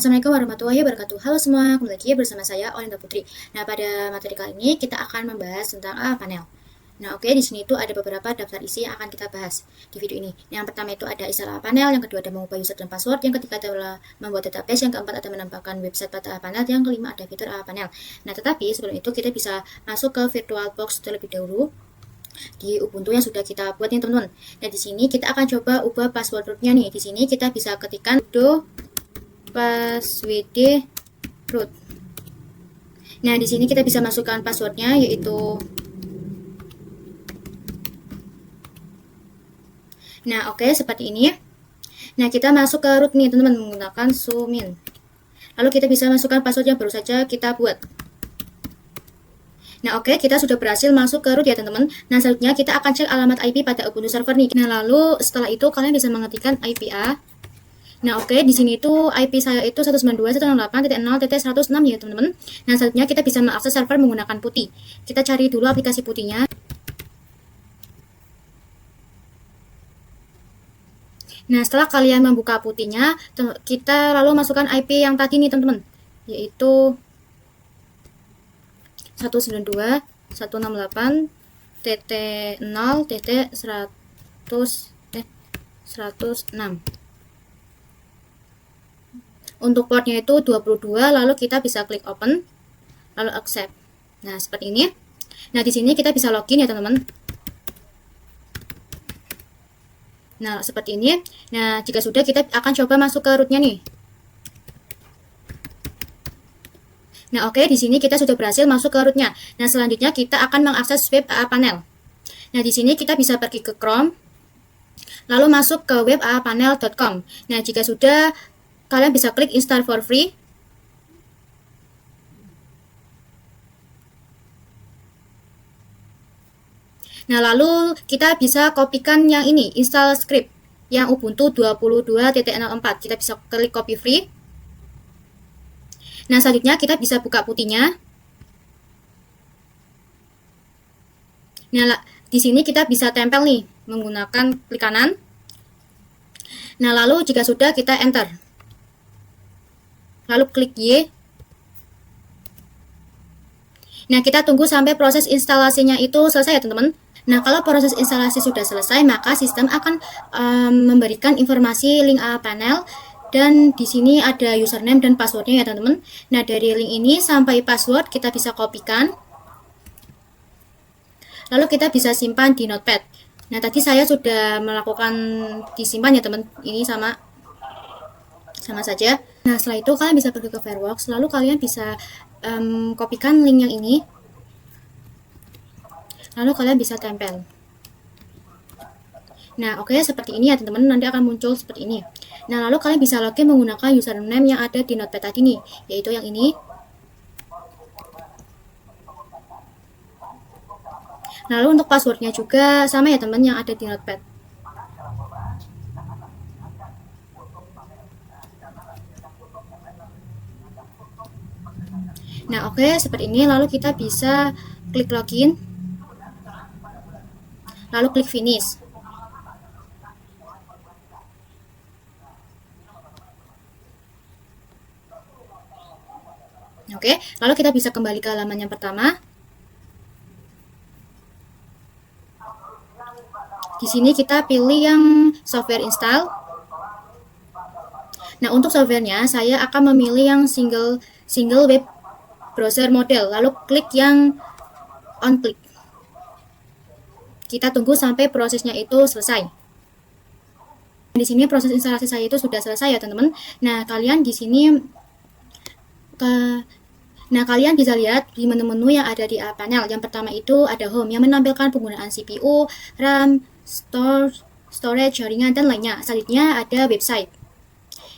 Assalamualaikum warahmatullahi wabarakatuh. Halo semua, kembali lagi bersama saya Olinda Putri. Nah, pada materi kali ini kita akan membahas tentang panel. Nah, oke, di sini itu ada beberapa daftar isi yang akan kita bahas di video ini. Yang pertama itu ada istilah panel, yang kedua ada mengubah user dan password, yang ketiga adalah membuat database, yang keempat ada menambahkan website pada panel, yang kelima ada fitur panel. Nah, tetapi sebelum itu kita bisa masuk ke VirtualBox terlebih dahulu di Ubuntu yang sudah kita buat nih teman-teman. Nah, di sini kita akan coba ubah password rootnya nih. Di sini kita bisa ketikkan sudo passwd root. Nah, di sini kita bisa masukkan passwordnya yaitu seperti ini. Nah, kita masuk ke root nih teman-teman menggunakan sumin. Lalu kita bisa masukkan password yang baru saja kita buat. Nah, kita sudah berhasil masuk ke root ya teman-teman. Nah, selanjutnya kita akan cek alamat IP pada Ubuntu server nih. Nah, lalu setelah itu kalian bisa mengetikkan IPA. Nah, di sini itu IP saya itu 192.168.0.106 ya teman-teman. Nah, selanjutnya kita bisa mengakses server menggunakan putih. Kita cari dulu aplikasi putihnya. Nah, setelah kalian membuka putihnya, kita lalu masukkan IP yang tadi nih teman-teman, yaitu 192.168.0.106. Untuk portnya itu 22, lalu kita bisa klik open, lalu accept. Nah, seperti ini. Nah, di sini kita bisa login ya teman-teman. Nah, seperti ini. Nah, jika sudah, kita akan coba masuk ke rootnya nih. Nah, di sini kita sudah berhasil masuk ke rootnya. Nah, selanjutnya kita akan mengakses web panel. Nah, di sini kita bisa pergi ke Chrome, lalu masuk ke web panel.com. Nah, jika sudah, kalian bisa klik install for free. Nah, lalu kita bisa kopikan yang ini, install script yang Ubuntu 22.04. Kita bisa klik copy free. Nah, selanjutnya kita bisa buka putihnya. Nah, di sini kita bisa tempel nih menggunakan klik kanan. Nah, lalu jika sudah, kita enter. Lalu klik Y. Nah, kita tunggu sampai proses instalasinya itu selesai ya teman-teman. Nah, kalau proses instalasi sudah selesai, maka sistem akan memberikan informasi link panel, dan di sini ada username dan passwordnya ya teman-teman. Nah, dari link ini sampai password kita bisa kopikan, lalu kita bisa simpan di notepad. Nah, tadi saya sudah melakukan disimpan ya teman, ini sama saja. Nah, setelah itu kalian bisa pergi ke Firefox, lalu kalian bisa kopikan link yang ini, lalu kalian bisa tempel. Nah, seperti ini ya teman-teman, nanti akan muncul seperti ini. Nah, lalu kalian bisa login menggunakan username yang ada di notepad tadi nih, yaitu yang ini. Lalu untuk passwordnya juga sama ya teman, yang ada di notepad. Nah, seperti ini. Lalu kita bisa klik login, lalu klik finish. Lalu kita bisa kembali ke halaman yang pertama. Di sini kita pilih yang software install. Nah, untuk softwarenya saya akan memilih yang single web browser model, lalu klik yang on click. Kita tunggu sampai prosesnya itu selesai. Di sini proses instalasi saya itu sudah selesai ya teman-teman. Nah, kalian di sini kalian bisa lihat di menu-menu yang ada di panel. Yang pertama itu ada home yang menampilkan penggunaan CPU, RAM, storage, jaringan, dan lainnya. Selanjutnya ada website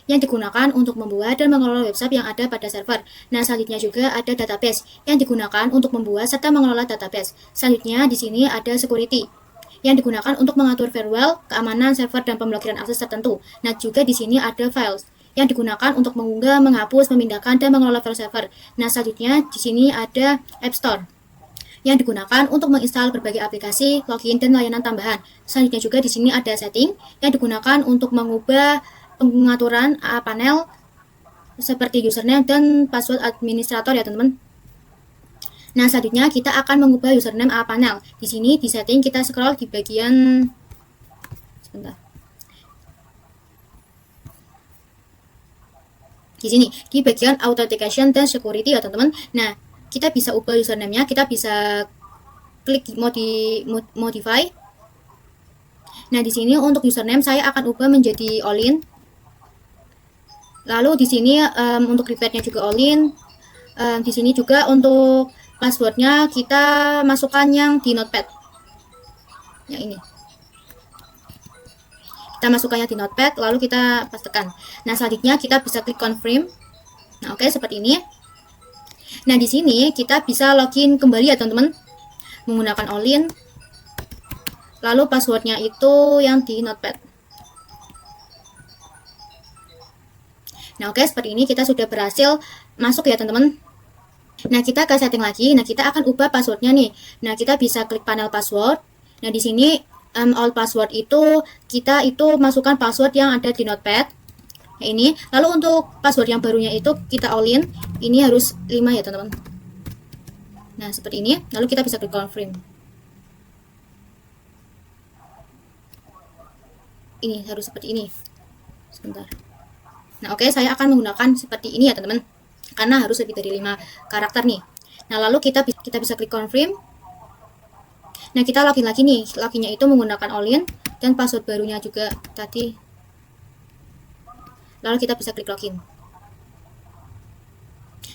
yang digunakan untuk membuat dan mengelola website yang ada pada server. Nah, selanjutnya juga ada database yang digunakan untuk membuat serta mengelola database. Selanjutnya di sini ada security yang digunakan untuk mengatur firewall, keamanan server, dan pemblokiran akses tertentu. Nah, juga di sini ada files yang digunakan untuk mengunggah, menghapus, memindahkan, dan mengelola file server. Nah, selanjutnya di sini ada App Store yang digunakan untuk menginstal berbagai aplikasi, login, dan layanan tambahan. Selanjutnya juga di sini ada setting yang digunakan untuk mengubah pengaturan panel seperti username dan password administrator ya teman-teman. Nah, selanjutnya kita akan mengubah username panel. Di sini di setting kita scroll di bagian sebentar. Di sini di bagian authentication dan security ya teman-teman. Nah, kita bisa ubah username-nya, kita bisa klik modify. Nah, di sini untuk username saya akan ubah menjadi Olin. Lalu di sini untuk repeatnya juga Olin. Di sini juga untuk passwordnya kita masukkan yang di notepad. Yang ini. Kita masukkannya di notepad, lalu kita pastekan. Nah, selanjutnya kita bisa klik confirm. Nah, oke, seperti ini. Nah, di sini kita bisa login kembali ya teman-teman, menggunakan Olin. Lalu passwordnya itu yang di notepad. Nah, oke, seperti ini kita sudah berhasil masuk ya teman-teman. Nah, kita ke setting lagi. Nah, kita akan ubah passwordnya nih. Nah, kita bisa klik panel password. Nah, di sini all password itu kita itu masukkan password yang ada di notepad. Nah, ini. Lalu untuk password yang barunya itu kita all in. Ini harus 5 ya teman-teman. Nah, seperti ini. Lalu kita bisa klik confirm. Ini harus seperti ini. Sebentar. Nah, oke, saya akan menggunakan seperti ini ya teman-teman, karena harus lebih dari 5 karakter nih. Nah, lalu kita bisa klik confirm. Nah, kita login lagi nih. Loginnya itu menggunakan Olin dan password barunya juga tadi. Lalu kita bisa klik login.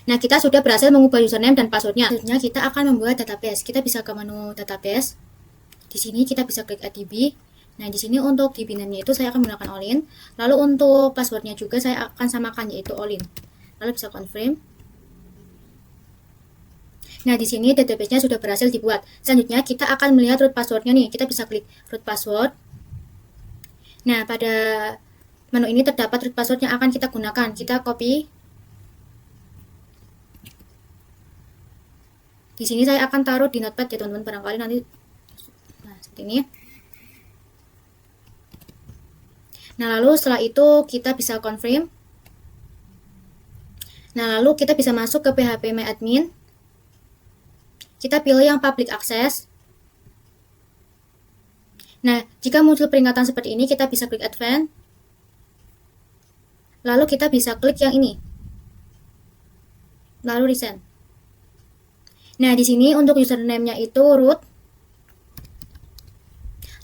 Nah, kita sudah berhasil mengubah username dan passwordnya. Selanjutnya kita akan membuat database. Kita bisa ke menu database. Di sini kita bisa klik add DB. Nah, di sini untuk DB name-nya itu saya akan menggunakan Olin. Lalu untuk passwordnya juga saya akan samakan, yaitu Olin. Lalu bisa confirm. Nah, di sini database-nya sudah berhasil dibuat. Selanjutnya kita akan melihat root password-nya nih. Kita bisa klik root password. Nah, pada menu ini terdapat root password yang akan kita gunakan. Kita copy. Di sini saya akan taruh di notepad ya teman-teman, barangkali nanti. Nah, seperti ini. Nah, lalu setelah itu kita bisa confirm. Nah, lalu kita bisa masuk ke phpMyAdmin. Kita pilih yang public access. Nah, jika muncul peringatan seperti ini, kita bisa klik advance. Lalu kita bisa klik yang ini. Lalu resend. Nah, di sini untuk username-nya itu root.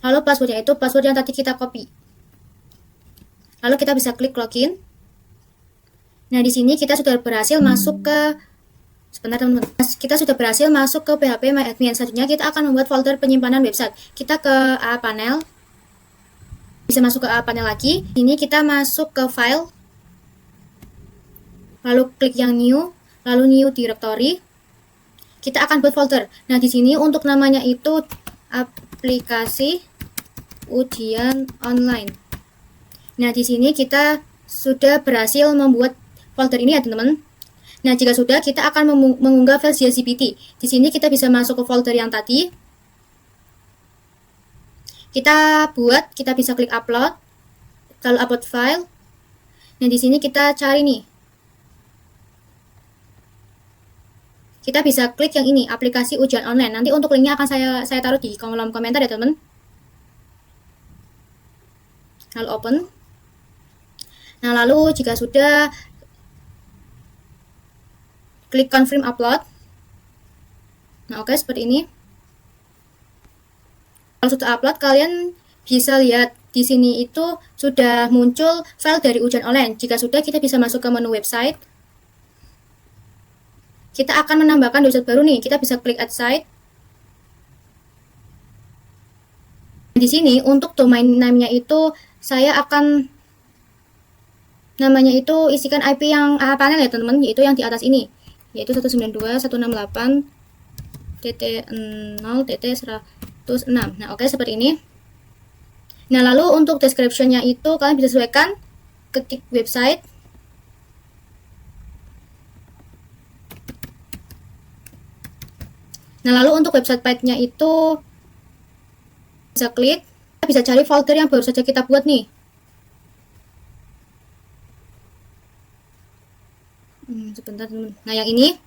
Lalu passwordnya itu password yang tadi kita copy. Lalu kita bisa klik login. Nah, di sini kita sudah berhasil masuk ke teman-teman. Kita sudah berhasil masuk ke phpMyAdmin. Selanjutnya kita akan membuat folder penyimpanan website. Kita ke A panel. Bisa masuk ke A panel lagi. Ini kita masuk ke file. Lalu klik yang new, lalu new directory. Kita akan buat folder. Nah, di sini untuk namanya itu aplikasi ujian online. Nah, di sini kita sudah berhasil membuat folder ini ya, teman-teman. Nah, jika sudah, kita akan mengunggah file CSVT. Di sini kita bisa masuk ke folder yang tadi. Kita bisa klik upload, lalu upload file. Nah, di sini kita cari nih. Kita bisa klik yang ini, aplikasi ujian online. Nanti untuk linknya akan saya taruh di kolom komentar ya teman. Lalu open. Nah, lalu jika sudah, klik confirm upload. Nah, oke, seperti ini. Kalau sudah upload, kalian bisa lihat di sini itu sudah muncul file dari ujian online. Jika sudah, kita bisa masuk ke menu website. Kita akan menambahkan website baru nih. Kita bisa klik add site. Di sini untuk domain name-nya itu saya akan namanya itu isikan IP yang panel ya teman-teman, yaitu yang di atas ini, yaitu 192.168.0.106. Nah, oke, seperti ini. Nah, lalu untuk description-nya itu kalian bisa sesuaikan, ketik website. Nah, lalu untuk website page-nya itu bisa klik, kita bisa cari folder yang baru saja kita buat nih. Sebentar teman. Nah yang ini,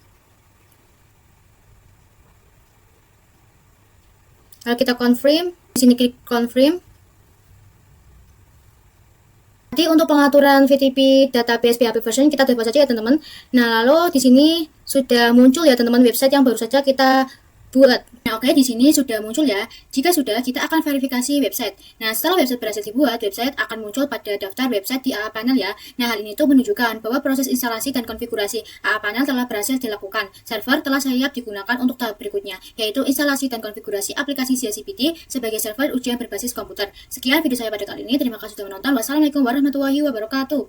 kalau kita confirm, di sini klik confirm. Nanti untuk pengaturan VTP database PHP version kita coba saja ya teman-teman. Nah lalu di sini sudah muncul ya teman-teman website yang baru saja kita buat. Nah oke, di sini sudah muncul ya. Jika sudah, kita akan verifikasi website. Nah setelah website berhasil dibuat, website akan muncul pada daftar website di AA Panel ya. Nah hal ini tuh menunjukkan bahwa proses instalasi dan konfigurasi AA Panel telah berhasil dilakukan. Server telah siap digunakan untuk tahap berikutnya, yaitu instalasi dan konfigurasi aplikasi CI/CD sebagai server ujian berbasis komputer. Sekian video saya pada kali ini. Terima kasih sudah menonton. Wassalamualaikum warahmatullahi wabarakatuh.